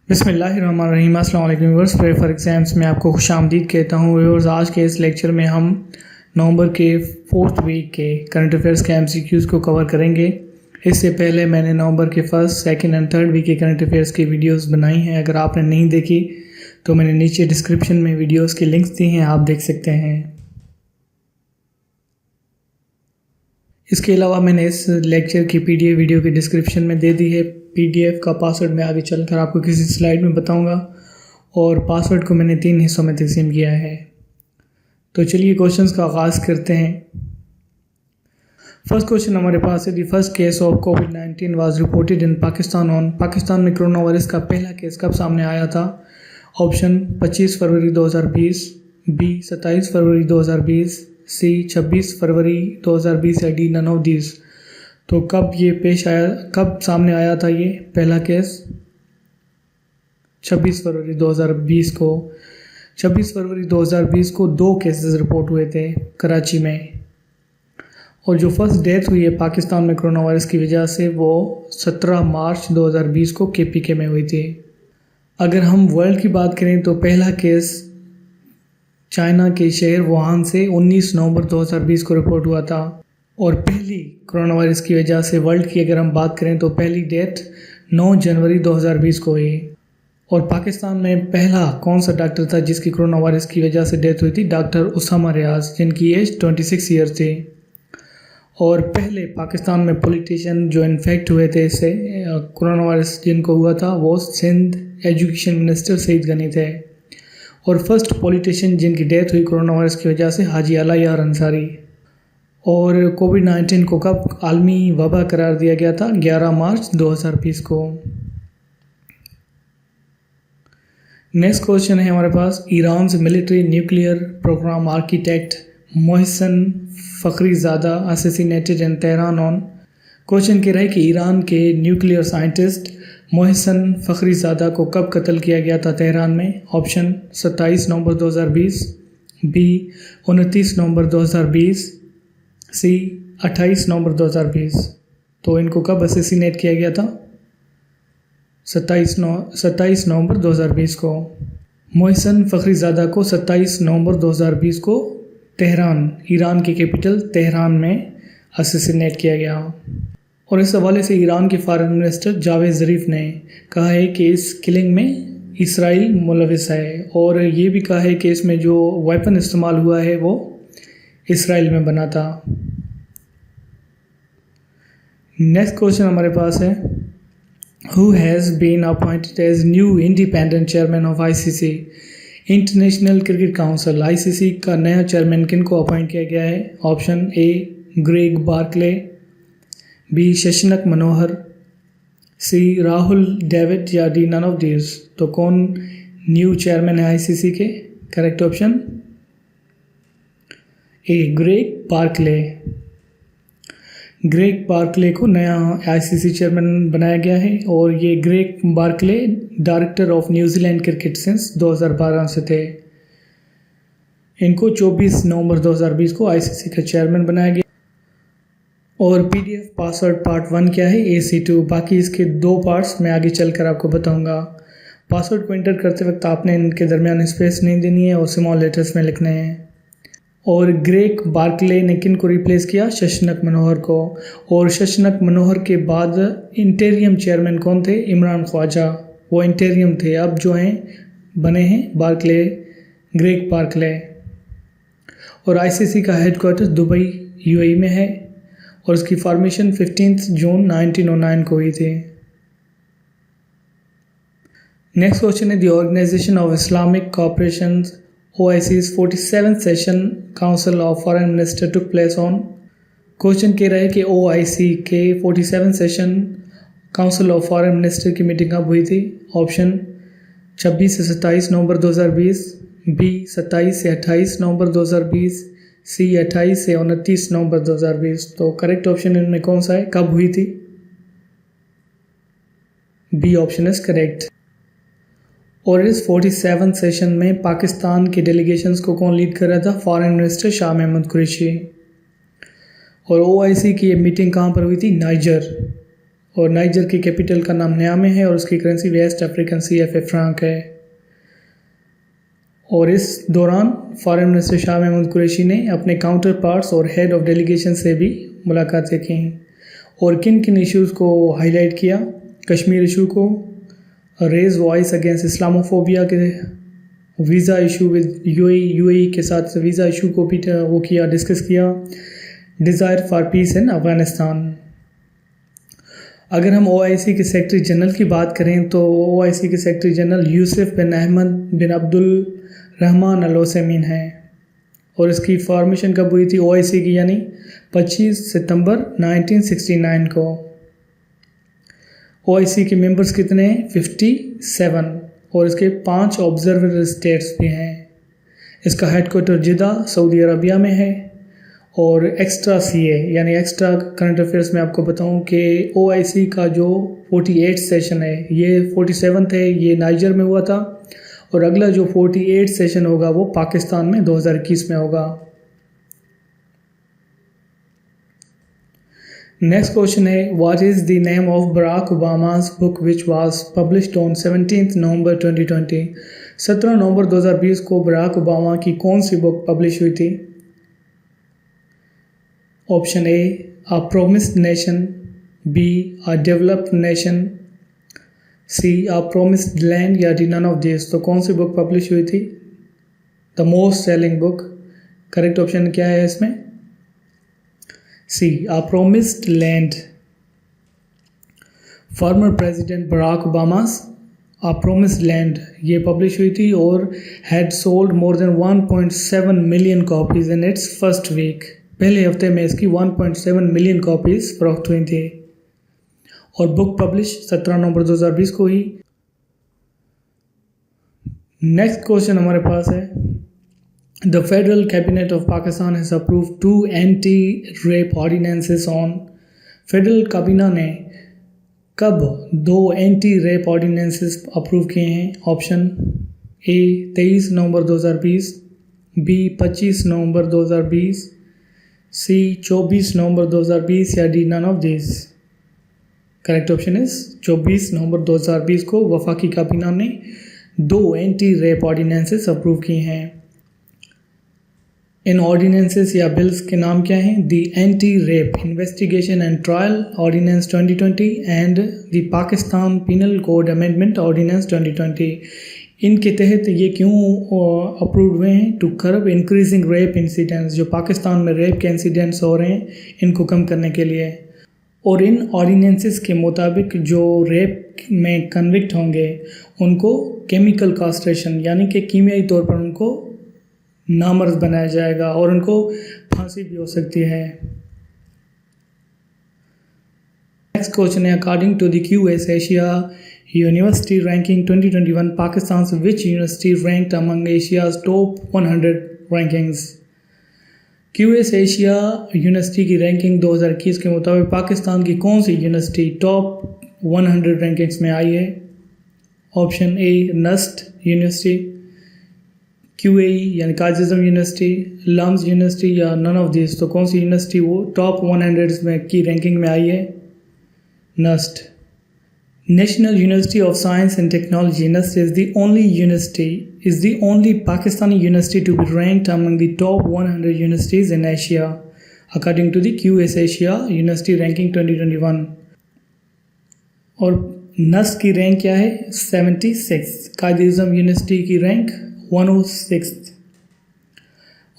बिस्मिल्लाहिर्रहमानिर्रहीम। अस्सलाम वालेकुम व्यूअर्स। प्रे फॉर एग्जाम्स में आपको खुशामदीद कहता हूँ व्यूअर्स। आज के इस लेक्चर में हम नवंबर के 4th वीक के करंट अफेयर्स के एमसीक्यूज़ को कवर करेंगे। इससे पहले मैंने नवंबर के 1st, 2nd and 3rd week के करंट अफेयर्स की वीडियोस बनाई हैं। अगर आपने नहीं देखी तो मैंने नीचे डिस्क्रिप्शन में वीडियोस के लिंक्स दिए हैं, आप देख सकते हैं। इसके अलावा मैंने इस लेक्चर की पीडीएफ वीडियो की डिस्क्रिप्शन में दे दी है। पीडीएफ का पासवर्ड मैं आगे चलकर आपको किसी स्लाइड में बताऊंगा और पासवर्ड को मैंने 3 हिस्सों में तकसीम किया है। तो चलिए क्वेश्चंस का आगाज़ करते हैं। फर्स्ट क्वेश्चन हमारे पास है, the first case of covid was reported in Pakistan on. Pakistan में कोरोना वायरस का पहला केस कब सामने आया था? ऑप्शन 25 फरवरी 2020, बी 27 फरवरी 2020, सी 26 फरवरी 2020 या डी नन ऑफ दिस। तो कब ये पेश आया, कब सामने आया था ये पहला केस? 26 फरवरी 2020 को। 26 फरवरी 2020 को 2 केसेस रिपोर्ट हुए थे कराची में, और जो फर्स्ट डेथ हुई है पाकिस्तान में कोरोना वायरस की वजह से वो 17 मार्च 2020 को केपीके में हुई थी। अगर हम वर्ल्ड की बात करें तो पहला केस चाइना के शहर वुहान से 19 नवंबर 2020 को रिपोर्ट हुआ था, और पहली कोरोना वायरस की वजह से वर्ल्ड की अगर हम बात करें तो पहली डेथ 9 जनवरी 2020 को हुई। और पाकिस्तान में पहला कौन सा डॉक्टर था जिसकी कोरोना वायरस की वजह से डेथ हुई थी? डॉक्टर उसामा रियाज, जिनकी एज 26 ईयर थी। और पहले पाकिस्तान में पॉलिटिशियन जो इन्फेक्ट हुए थे इससे कोरोना वायरस जिनको हुआ था वो सिंध एजुकेशन मिनिस्टर सईद गनी थे। और फर्स्ट पॉलिटिशियन जिनकी डेथ हुई कोरोना वायरस की वजह से हाजी अला यार अंसारी। और कोविड-19 को कब आलमी वबा करार दिया गया था? 11 मार्च 2020 को। नेक्स्ट क्वेश्चन है हमारे पास, Iran military nuclear programme architect Mohsen Fakhrizadeh assassinated in Tehran on. Question कह रहा है कि ईरान के न्यूक्लियर साइंटिस्ट मोहसिन फ़खरीज़ादा को कब कत्ल किया गया था तेहरान में? ऑप्शन 27 नवंबर 2020, बी 29 नवंबर 2020, सी 28 नवंबर 2020। तो इनको कब असैसिनेट किया गया था? 27 नवंबर 2020 को। मोहसिन फ़खरीज़ादा को 27 नवंबर 2020 को तेहरान, ईरान की कैपिटल तेहरान में असैसिनेट किया गया। और इस हवाले से ईरान के फॉरेन मिनिस्टर जावेद ज़रीफ ने कहा है कि इस किलिंग में इसराइल मुलविस है, और ये भी कहा है कि इसमें जो वेपन इस्तेमाल हुआ है वो इसराइल में बना था। नेक्स्ट क्वेश्चन हमारे पास है, who has been appointed as new independent chairman of ICC. International Cricket Council ICC का नया चेयरमैन किन को अपॉइंट किया गया है? Option A Greg Barclay, B Shashank Manohar, C Rahul David या डी नन ऑफ दिस। तो कौन न्यू चेयरमैन है आईसीसी के? Correct option A Greg Barclay. Greg Barclay को नया आईसीसी चेयरमैन बनाया गया है, और ये Greg Barclay director of New Zealand cricket since 2012 से थे। इनको 24 नवंबर 2020 को आईसीसी का चेयरमैन बनाया गया। और पीडीएफ पासवर्ड पार्ट 1 क्या है? AC2। बाकी इसके 2 पार्ट्स मैं आगे चलकर आपको बताऊंगा। पासवर्ड को एंटर करते वक्त आपने इनके दरमियान स्पेस नहीं देनी है और स्मॉल लेटर्स में लिखने हैं। और ग्रेग बार्कले ने किन को रिप्लेस किया? शशांक मनोहर को। और शशांक मनोहर के बाद इंटेरियम चेयरमैन कौन थे? इमरान ख्वाजा, वो इंटेरियम थे। अब जो हैं बने हैं बार्कले, ग्रेग बार्कले। और आईसीसी का हेडक्वार्टर दुबई यूएई में है, और उसकी फॉर्मेशन 15 जून 1909 को हुई थी। नेक्स्ट क्वेश्चन है, the organisation of Islamic cooperation OIC's 47th session council of foreign minister took place on. Question कह रहा है कि OIC के 47 session council of foreign minister की मीटिंग कब हुई थी? ऑप्शन 26 से 27 नवंबर 2020, बी 27 से 28 नवंबर 2020, सी 28 से 29 नवंबर 2020। तो करेक्ट ऑप्शन इनमें कौन सा है? कब हुई थी? B option is correct. और इस 47 सेशन में पाकिस्तान के डेलीगेशंस को कौन लीड कर रहा था? Foreign minister Shah Mahmood Qureshi. और OIC की ये मीटिंग कहाँ पर हुई थी? नाइजर। और नाइजर की कैपिटल का नाम नियामे है और उसकी currency West African CFA franc है। और इस दौरान फॉरेन मिनिस्टर शाह महमूद कुरैशी ने अपने काउंटर पार्ट्स और हेड ऑफ डेलीगेशन से भी मुलाकातें की और किन किन इश्यूज़ को हाईलाइट किया। कश्मीर इशू को, रेज वॉइस अगेंस्ट इस्लामोफोबिया के, वीज़ा इशू विद यूएई के साथ वीज़ा इशू को भी वो किया, डिस्कस किया, डिज़ायर फॉर पीस इन अफ़गानिस्तान। अगर हम OIC के सेक्रेटरी जनरल की बात करें तो OIC के सेक्रेटरी जनरल यूसुफ बिन अहमद बिन अब्दुल रहमान अल उसैमीन है और इसकी फॉर्मेशन कब हुई थी OIC की, यानी 25 सितंबर 1969 को। OIC के मेंबर्स कितने हैं? 57 और इसके 5 ऑब्जर्वर स्टेट्स भी हैं। इसका हेडक्वार्टर जिदा सऊदी अरबिया में है। और एक्स्ट्रा CA यानी एक्स्ट्रा करंट अफेयर्स में आपको बताऊं कि OIC का जो 48 सेशन है, ये 47 है, ये नाइजर में हुआ था और अगला जो 48 सेशन होगा वो पाकिस्तान में 2021 में होगा। नेक्स्ट क्वेश्चन है, what is the name of Barack Obama's book which was published on 17 नवंबर 2020? 17 नवंबर 2020 को बराक ओबामा की कौन सी बुक पब्लिश हुई थी? Option A, A Promised Nation, B, A Developed Nation, C, A Promised Land या D none of this. तो कौन सी बुक पब्लिश हुई थी? The most selling book. Correct option क्या है इसमें? C, A Promised Land। Former president Barack Obama's A Promised Land ये पब्लिश हुई थी और had sold more than 1.7 million copies in its first week. पहले हफ्ते में इसकी 1.7 मिलियन कॉपीज फरोख्त हुई थी और बुक पब्लिश 17 नवंबर 2020 को ही। नेक्स्ट क्वेश्चन हमारे पास है, the federal cabinet of Pakistan has approved 2 anti rape ordinances on. Federal काबीना ने कब 2 एंटी रेप ऑर्डिनेंसेस अप्रूव किए हैं? ऑप्शन A 23 नवंबर 2020, B 25 नवंबर 2020, C 24 नवंबर 2020 या D none of this. Correct option is 24 नवंबर 2020 को वफाकी काबीना ने 2 एंटी रेप ऑर्डिनेंसेस अप्रूव किए हैं। इन ऑर्डिनेंसेस या बिल्स के नाम क्या हैं? The anti rape investigation and trial ordinance 2020 and the Pakistan penal code amendment ordinance 2020। इनके तहत ये क्यों अप्रूव हुए हैं? To curb increasing rape incidents, जो पाकिस्तान में रेप के इंसिडेंट्स हो रहे हैं इनको कम करने के लिए। और इन ऑर्डिनेंसेस के मुताबिक जो रेप में कन्विक्ट होंगे उनको केमिकल कास्ट्रेशन यानी कि कीमियाई तौर पर उनको नामर्द बनाया जाएगा और उनको फांसी भी हो सकती है। नेक्स्ट क्वेश्चन है, according to the QS Asia University Ranking 2021, Pakistan's which university ranked among Asia's top 100 rankings? QS Asia university की रैंकिंग 2021 के मुताबिक पाकिस्तान की कौन सी यूनिवर्सिटी टॉप 100 रैंकिंग्स में आई है? Option A NUST university, QAE यानी काजिज़म यूनिवर्सिटी, लम्स यूनिवर्सिटी या नन ऑफ दिस। तो कौन सी यूनिवर्सिटी वो टॉप 100 में की रैंकिंग में आई है? Nernst. National University of Science and Technology (NUST) is the only Pakistani university to be ranked among the top 100 universities in Asia, according to the QS Asia University Ranking 2021. और NUST की rank क्या है? 76। Quaid-e-Azam university की rank 106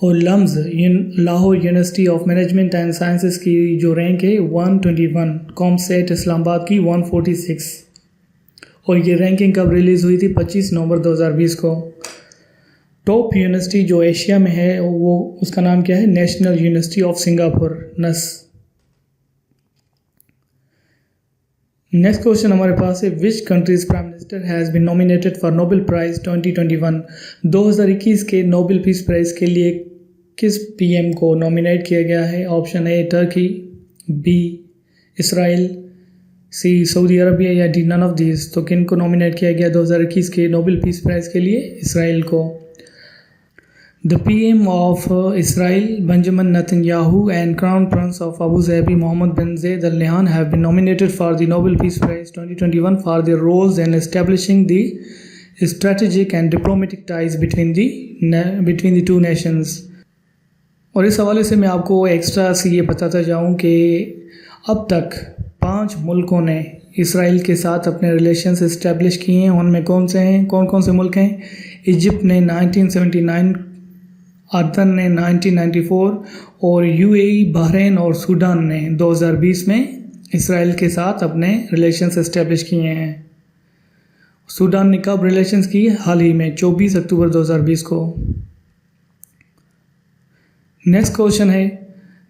और LUMS Lahore university of management and sciences की जो rank है 121, COMSATS Islamabad की 146। और ये रैंकिंग कब रिलीज़ हुई थी? 25 नवंबर 2020 को। टॉप यूनिवर्सिटी जो एशिया में है वो उसका नाम क्या है? National University of Singapore, NUS। Next question हमारे पास है, which countries prime minister has been nominated for Nobel prize 2021? 2021 के नोबेल पीस प्राइज़ के लिए किस PM को नॉमिनेट किया गया है? Option A Turkey, B Israel, C Saudi Arabia या डी नन ऑफ दिस। तो किन को नॉमिनेट किया गया 2021 के नोबेल पीस प्राइज़ के लिए? इसराइल को। The PM of Israel, Benjamin Netanyahu, and Crown Prince of Abu Dhabi, Mohammed bin Zayed Al Nahyan, have been nominated for the Nobel Peace Prize 2021 for their roles in establishing the strategic and diplomatic ties between the two nations. और इस हवाले से मैं आपको extra से ये बताता जाऊँ कि अब तक 5 मुल्कों ने इसराइल के साथ अपने रिलेशंस इस्टेब्लिश किए हैं। उनमें कौन कौन से मुल्क हैं? इजिप्ट ने 1979, अर्दन ने 1994 और यूएई, बहरीन और सूडान ने 2020 में इसराइल के साथ अपने रिलेशंस इस्टेब्लिश किए हैं। सूडान ने कब रिलेशंस किए? हाल ही में 24 अक्टूबर 2020 को। नेक्स्ट क्वेश्चन है,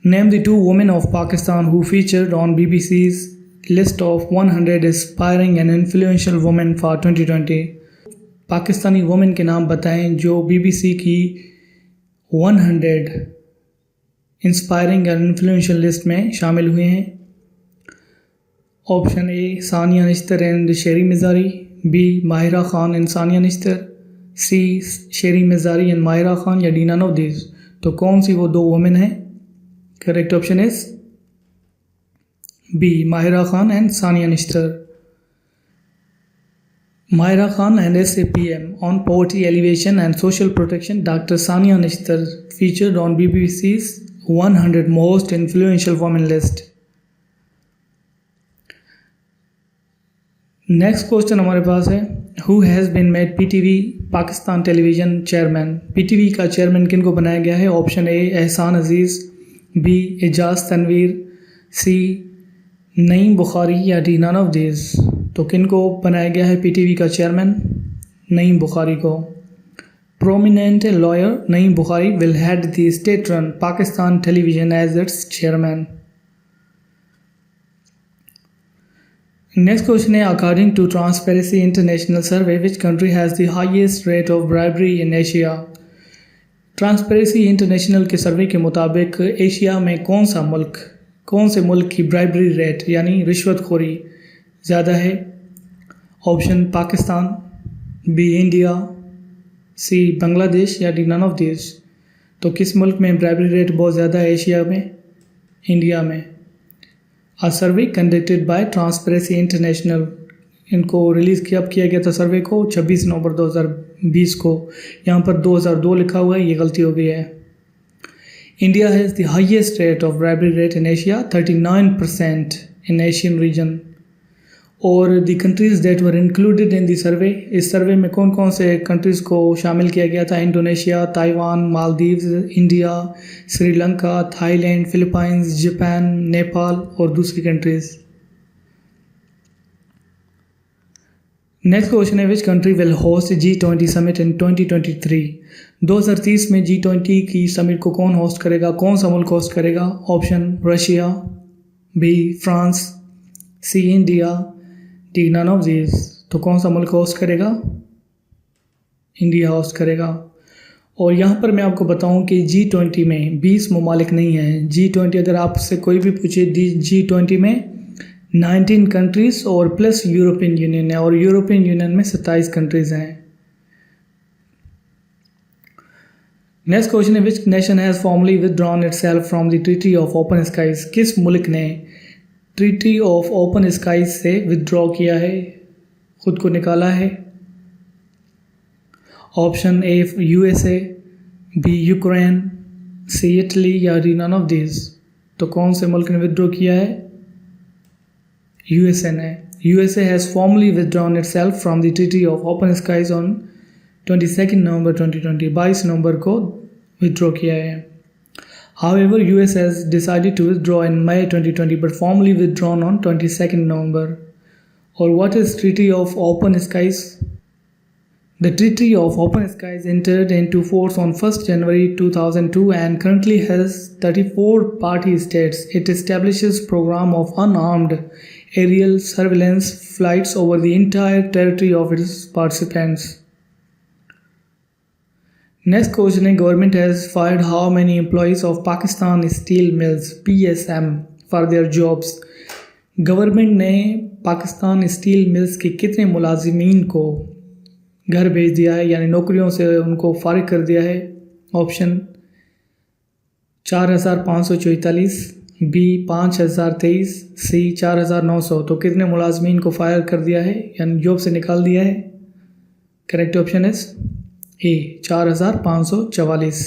name the 2 women of Pakistan who featured on BBC's list of 100 aspiring and influential women for 2020। Pakistani women के नाम बताएं जो बीबीसी की 100 इंस्पायरिंग एंड इन्फ्लुएंशियल लिस्ट में शामिल हुए हैं। Option A, Sania Nishtar and Sheri मिजारी, B, Mahira Khan and Sania Nishtar, C, Sheri मिजारी and Mahira Khan, या डी, नन ऑफ दिस। तो कौन सी वो 2 वुमेन हैं? Correct option is B, Mahira Khan and Sania Nishtar. Mahira Khan and SAPM on poverty alleviation and social protection. Dr. Sania Nishtar featured on BBC's 100 most influential women list. Next question हमारे पास है, Who has been made PTV Pakistan television chairman? PTV का chairman किन को बनाया गया है? Option ए, एहसान अजीज़, बी, एजाज तनवीर, सी, नईम बुखारी, या डी, नन ऑफ दिस। तो किन को बनाया गया है पीटीवी का चेयरमैन? नईम बुखारी को। Prominent lawyer Naeem Bukhari will head the state run Pakistan television as its chairman. Next question है, according to Transparency International survey which country has the highest rate of bribery in Asia? Transparency International के survey के मुताबिक Asia में कौन से मुल्क की bribery rate यानी रिश्वतखोरी ज़्यादा है? ऑप्शन पाकिस्तान, बी, इंडिया, सी, बांग्लादेश, या डी, नन ऑफ दिस। तो किस मुल्क में ब्राइबरी रेट बहुत ज़्यादा है एशिया में? इंडिया में। A survey conducted by Transparency International, इनको रिलीज़ किया गया था सर्वे को 26 नवंबर 2020 को। यहाँ पर 2002 लिखा हुआ है, ये गलती हो गई है। India has the highest rate of bribery rate in Asia, 39% in Asian region. और the countries that were included in the survey, इस सर्वे में कौन से कंट्रीज़ को शामिल किया गया था? Indonesia, Taiwan, Maldives, India, Sri Lanka, Thailand, Philippines, Japan, Nepal और दूसरी कंट्रीज़। नेक्स्ट क्वेश्चन है, which country will host G20 summit in 2023? 2030 में G20 की समिट को कौन होस्ट करेगा? कौन सा मुल्क होस्ट करेगा? Option Russia, B, France, C, India, D, none of this. तो कौन सा मुल्क होस्ट करेगा? इंडिया होस्ट करेगा। और यहाँ पर मैं आपको बताऊँ कि G20 में 20 ममालिक नहीं हैं। G20 अगर आपसे कोई भी पूछे, G20 में 19 कंट्रीज़ और प्लस यूरोपियन यूनियन है, और यूरोपियन यूनियन में 27 कंट्रीज़ हैं। नेक्स्ट क्वेश्चन है, which nation has formally withdrawn itself from the treaty of open skies? किस मुल्क ने ट्रीटी ऑफ ओपन स्काइज से विदड्रॉ किया है, खुद को निकाला है? Option A, USA, B, Ukraine, C, Italy, या डी, नन ऑफ दिस। तो कौन से मुल्क ने विदड्रॉ किया है? USA ने। USA has formally withdrawn itself from the treaty of open skies on 22 November 2020, 22 नवंबर को विदड्रॉ किया है। However, US has decided to withdraw in May 2020 but formally withdrawn on 22nd November. Or what is Treaty of Open Skies? The Treaty of Open Skies entered into force on 1st January 2002 and currently has 34 party states. It establishes program of unarmed aerial surveillance flights over the entire territory of its participants. Next question है, government has fired how many employees of Pakistan Steel Mills (PSM) for their jobs? Government ने Pakistan steel mills के कितने मुलाजिमीन को घर भेज दिया है, यानी नौकरियों से उनको फारिग कर दिया है? ऑप्शन 4,544, बी 5,023, सी 4,900। तो कितने मुलाजमीन को फायर कर दिया है यानी जॉब से निकाल दिया है? Correct option is a 4,544।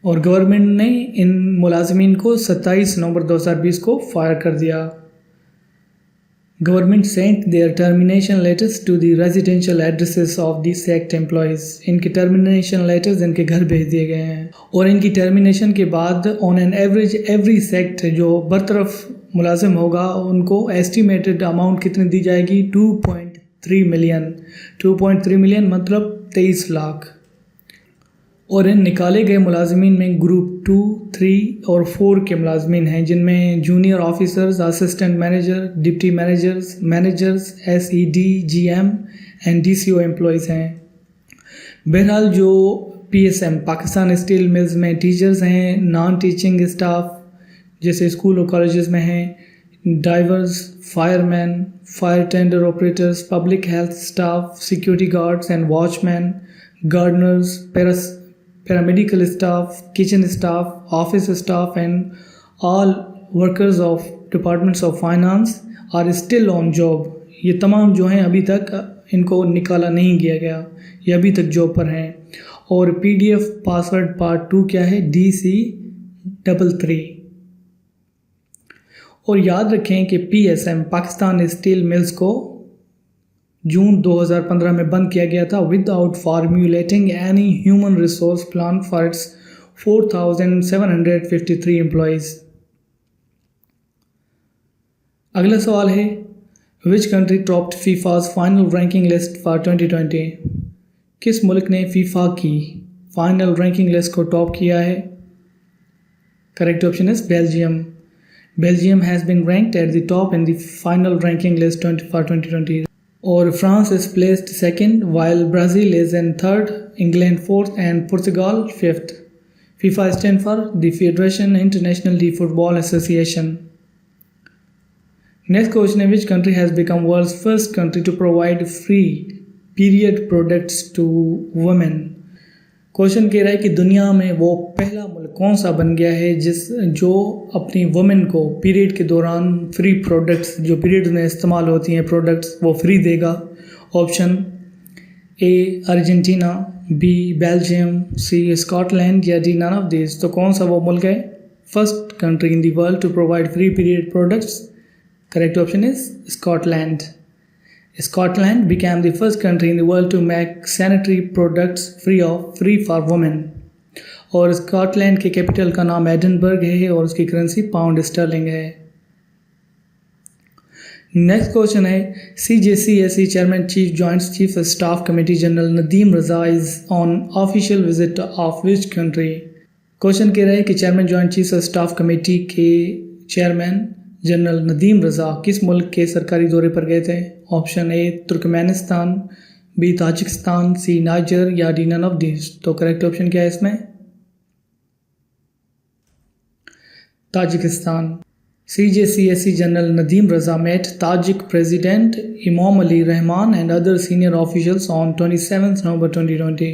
और गवर्नमेंट ने इन मुलाजमीन को 27 नवंबर 2020 को फायर कर दिया। Government sent their termination letters to the residential addresses of the sect employees. इनके टर्मिनेशन लेटर्स इनके घर भेज दिए गए हैं। और इनकी टर्मिनेशन के बाद on an average every sect जो बरतरफ मुलाजिम होगा उनको एस्टिमेटेड अमाउंट कितनी दी जाएगी? 2.3 मिलियन। 2.3 मिलियन मतलब 23 लाख। और इन निकाले गए मुलाजमीन में ग्रुप 2, 3 और 4 के मुलाजमीन हैं, जिनमें junior officers, assistant manager, deputy managers, SED, GM and DCO employees हैं। बहरहाल जो PSM पाकिस्तान स्टील मिल्स में टीचर्स हैं, नॉन टीचिंग स्टाफ जैसे स्कूल और कॉलेजेस में हैं, drivers, fireman, fire tender operators, public health staff, security guards and watchman, Gardner's, paramedical staff, kitchen staff, office staff and all workers of departments of finance are still on job। ये तमाम जो हैं अभी तक इनको निकाला नहीं किया गया, ये अभी तक जॉब पर हैं। और PDF पासवर्ड पार्ट 2 क्या है? DC33। और याद रखें कि PSM पाकिस्तान स्टील मिल्स को जून 2015 में बंद किया गया था without formulating any human resource plan for its 4,753 employees. अगला सवाल है which country topped FIFA's final ranking list for 2020। किस मुल्क ने फीफा की फाइनल रैंकिंग लिस्ट को टॉप किया है? Correct option is Belgium. Belgium has been ranked at the top in the final ranking list for 2020। और France is placed second while Brazil is in third, England fourth and Portugal fifth। FIFA stands for the Federation International de Football Association। Next question is which country has become world's first country to provide free period products to women। Question कह रहा है कि दुनिया में वो पहला मुल्क कौन सा बन गया है जो अपनी वुमेन को पीरियड के दौरान फ्री प्रोडक्ट्स जो पीरियड में इस्तेमाल होती हैं प्रोडक्ट्स वो फ्री देगा। Option A Argentina, B Belgium, C Scotland या डी नन ऑफ दिस। तो कौन सा वो मुल्क है first country in the world to provide free period products? Correct option is Scotland. Scotland became the first country in the world to make sanitary products free for women। और Scotland के capital का नाम Edinburgh है और उसकी currency pound sterling है। Next question है CJCSE chairman chief joint chief staff committee general Nadeem Raza is on official visit of which country. Question कह रहा है कि chairman joint chief staff committee के चेयरमैन जनरल नदीम रजा किस मुल्क के सरकारी दौरे पर गए थे? Option A Turkmenistan, B Tajikistan, C Niger या डी नन ऑफ दिस। तो करेक्ट ऑप्शन क्या है इसमें? Tajikistan. CJCSE general Nadeem Raza met Tajik President Imam Ali Rahman and other senior officials on 27 November 2020।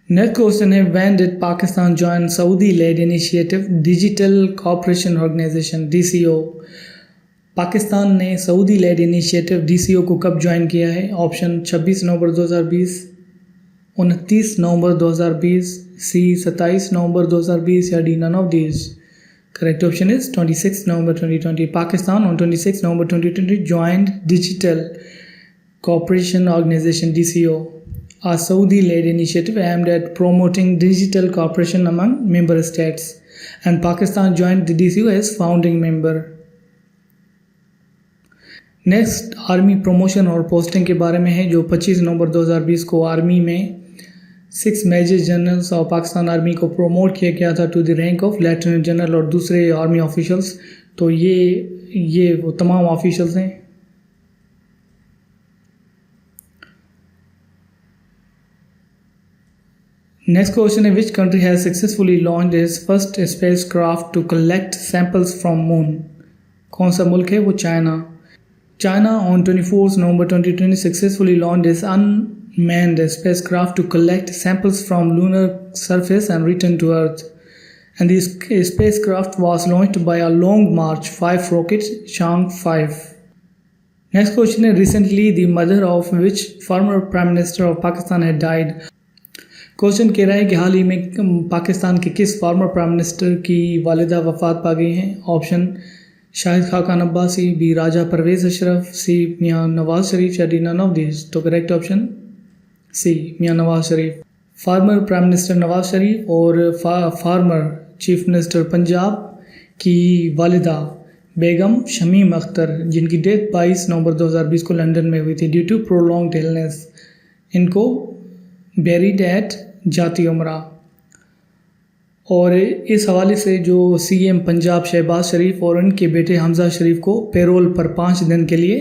Next question है when did Pakistan join Saudi-led initiative Digital Cooperation Organization DCO। Pakistan ने Saudi lead initiative DCO को कब join किया है? Option 26 November 2020, 29 नवंबर 2020, सी 27 नवंबर 2020 या D none of this. Correct option is 26 November 2020। Pakistan on 26 November 2020 joined Digital Cooperation Organization DCO, a Saudi-led initiative aimed at promoting digital cooperation among member states, and Pakistan joined the DCO as founding member। Next army promotion और posting के बारे में है जो 25 नवंबर 2020 को army में 6 major generals of Pakistan army को प्रमोट किया गया था to the rank of lieutenant general और दूसरे आर्मी ऑफिशियल्स। तो ये वो तमाम ऑफिशियल्स हैं। नेक्स्ट क्वेश्चन है which country has successfully launched its first spacecraft to collect samples from moon. कौन सा मुल्क है वो? China. China on 24 November 2020 successfully launched its manned spacecraft to collect samples from lunar surface and return to Earth. And this spacecraft was launched by a Long March 5 rocket, Chang'e 5. Next question is, recently the mother of which former Prime Minister of Pakistan had died? Question कह रहा है कि हाल ही में पाकिस्तान के किस former prime minister की वालिदा वफ़ात पा गई हैं? ऑप्शन शाहिद खाकान अब्बासी, बी राजा परवेज़ अशरफ, सी मियाँ नवाज शरीफ या डी नन ऑफ दिस। तो करेक्ट ऑप्शन सी मियाँ Nawaz Sharif. Farmer prime minister Nawaz Sharif और फार्मर चीफ मिनिस्टर पंजाब की वालिदा बेगम शमीम अख्तर, जिनकी डेथ 22 नवंबर 2020 को लंदन में हुई थी ड्यू टू प्रोलॉन्ग्ड इलनेस, इनको बेरिड एट जाती उमरा। और इस हवाले से जो सीएम पंजाब शहबाज शरीफ और उनके बेटे हमजा शरीफ को पेरोल पर 5 दिन के लिए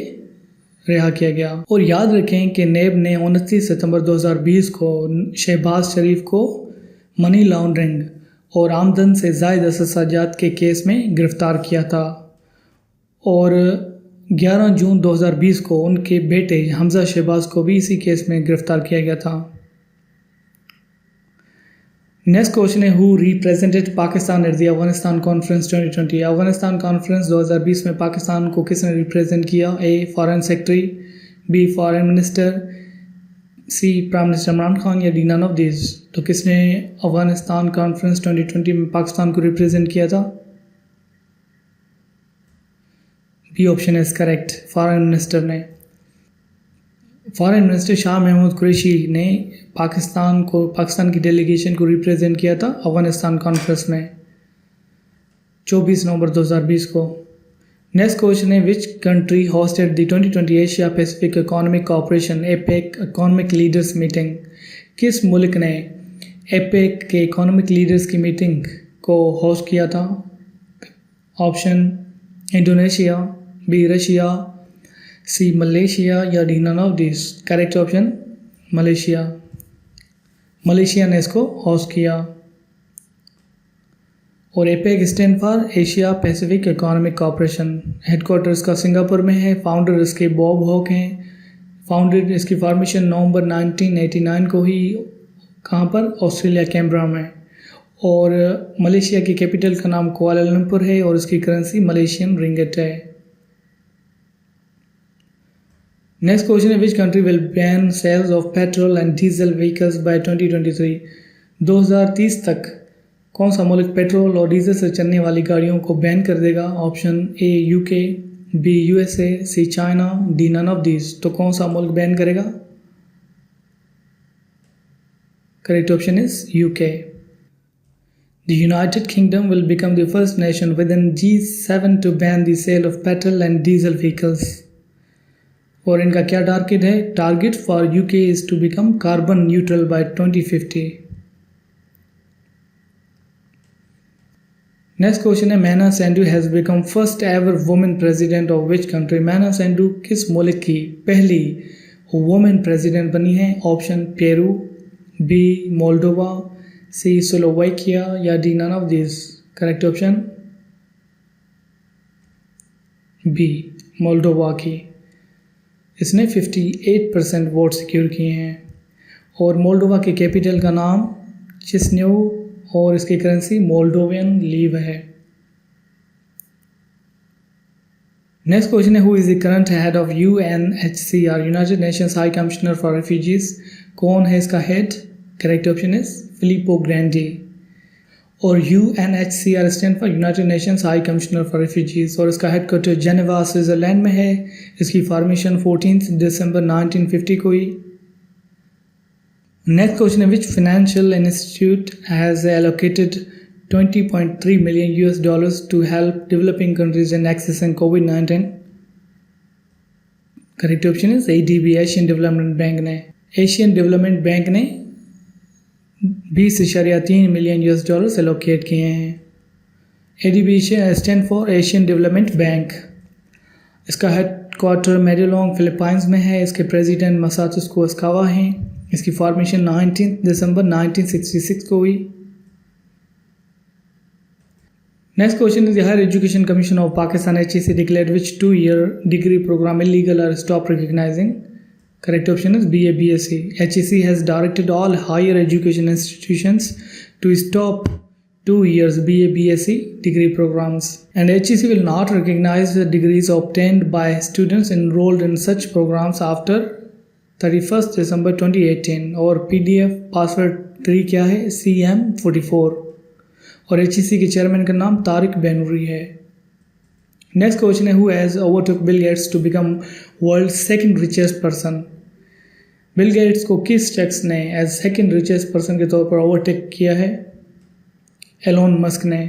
रिहा किया गया। और याद रखें कि नेब ने 29 सितंबर 2020 को शहबाज शरीफ को मनी लॉन्ड्रिंग और आमदन से ज़ायद असाजात के केस में गिरफ्तार किया था। और 11 जून 2020 को उनके बेटे हमजा शहबाज को भी इसी केस में गिरफ्तार किया गया था। नेक्स्ट क्वेश्चन है, who represented Pakistan at the Afghanistan conference 2020? Afghanistan conference 2020 में पाकिस्तान को किसने रिप्रेजेंट किया? A foreign secretary, B foreign minister, C prime minister Imran Khan या डी नन ऑफ दिस। तो किसने अफगानिस्तान कॉन्फ्रेंस 2020 में पाकिस्तान को रिप्रेजेंट किया था? B option is correct, foreign minister ने। फॉरेन मिनिस्टर शाह महमूद कुरैशी ने पाकिस्तान की डेलीगेशन को रिप्रेजेंट किया था अफगानिस्तान कॉन्फ्रेंस में 24 नवंबर 2020 को। नेक्स्ट क्वेश्चन है, which country hosted the 2020 Asia Pacific economic cooperation APEC economic leaders meeting? किस मुल्क ने एपेक के इकोनॉमिक लीडर्स की मीटिंग को होस्ट किया था? Option Indonesia, B Russia, C Malaysia या D none of this. Correct option Malaysia. Malaysia ने इसको होस्ट किया। और APEC stand for Asia Pacific economic cooperation. Headquarter इसका सिंगापुर में है। फाउंडर इसके बॉब हॉक हैं। फाउंडेड इसकी फॉर्मेशन नवंबर 1989 को ही कहाँ पर? ऑस्ट्रेलिया कैनबरा में। और मलेशिया की कैपिटल का नाम कुआलालंपुर है और इसकी करेंसी मलेशियन रिंगिट है। नेक्स्ट क्वेश्चन है, which country will ban sales of petrol and diesel vehicles by 2023? 2030 तक कौन सा मुल्क पेट्रोल और डीजल से चलने वाली गाड़ियों को बैन कर देगा? Option A UK, B USA, C China, D none of this. तो कौन सा मुल्क बैन करेगा? Correct option is UK. The United Kingdom will become the first nation within G7 to ban the sale of petrol and diesel vehicles. और इनका क्या target है? Target for UK is to become carbon neutral by 2050। Next question है, Maia Sandu has become first ever women president of which country? Maia Sandu किस मुल्क की पहली women president बनी है? Option Peru, B Moldova, C Slovakia या D none of this. Correct option B Moldova की। इसने 58% वोट सिक्योर किए हैं। और मोल्डोवा के कैपिटल का नाम चिस्न्यू और इसकी करेंसी मोल्डोवियन लीव है। नेक्स्ट क्वेश्चन है, who is the current head of UNHCR, United Nations High Commissioner for refugees? कौन है इसका head? Correct option is Filippo Grandi. और UNHCR stand for United Nations High Commissioner for refugees और इसका headquarter Geneva Switzerland में है। इसकी formation 14 दिसंबर 1950 को हुई। नेक्स्ट क्वेश्चन है, which financial institute has allocated $20.3 million to help developing countries in accessing COVID-19? Correct option is ADB, Asian development bank ने। Asian development bank ने $20.3 million एलोकेट किए हैं। ADB stand for Asian development bank. इसका headquarter मेडलोंग Philippines में है। इसके president मसातुस्को अस्कावा हैं। इसकी फॉर्मेशन 19 दिसंबर 1966 को हुई। Next question is, the Higher Education Commission of Pakistan HEC declared which 2-year degree programme illegal और stop recognising? Correct option is BA BSc. HEC has directed all higher education institutions to stop 2 years BA BSc degree programs, and HEC will not recognize the degrees obtained by students enrolled in such programs after 31st December 2018. और PDF password 3 क्या है? CM44 और HEC के chairman का नाम तारिक बेनूरी है। Next question है, who has overtook Bill Gates to become world second richest person. Bill Gates को किस शख्स ने एज सेकंड रिचेस्ट पर्सन के तौर पर ओवरटेक किया है? एलोन मस्क ने।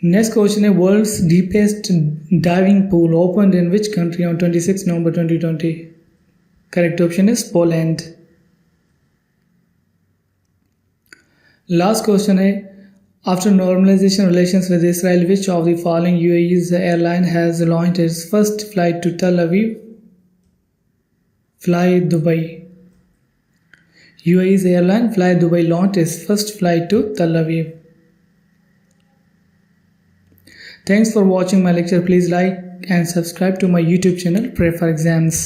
नेक्स्ट क्वेश्चन है, world's deepest diving pool opened in which country on 26 November 2020? Correct option is Poland. Last question है, after normalization relations with Israel, which of the following UAE's airline has launched its first flight to Tel Aviv? Fly Dubai. UAE's airline Fly Dubai launched its first flight to Tel Aviv. Thanks for watching my lecture. Please like and subscribe to my YouTube channel, Pray for Exams.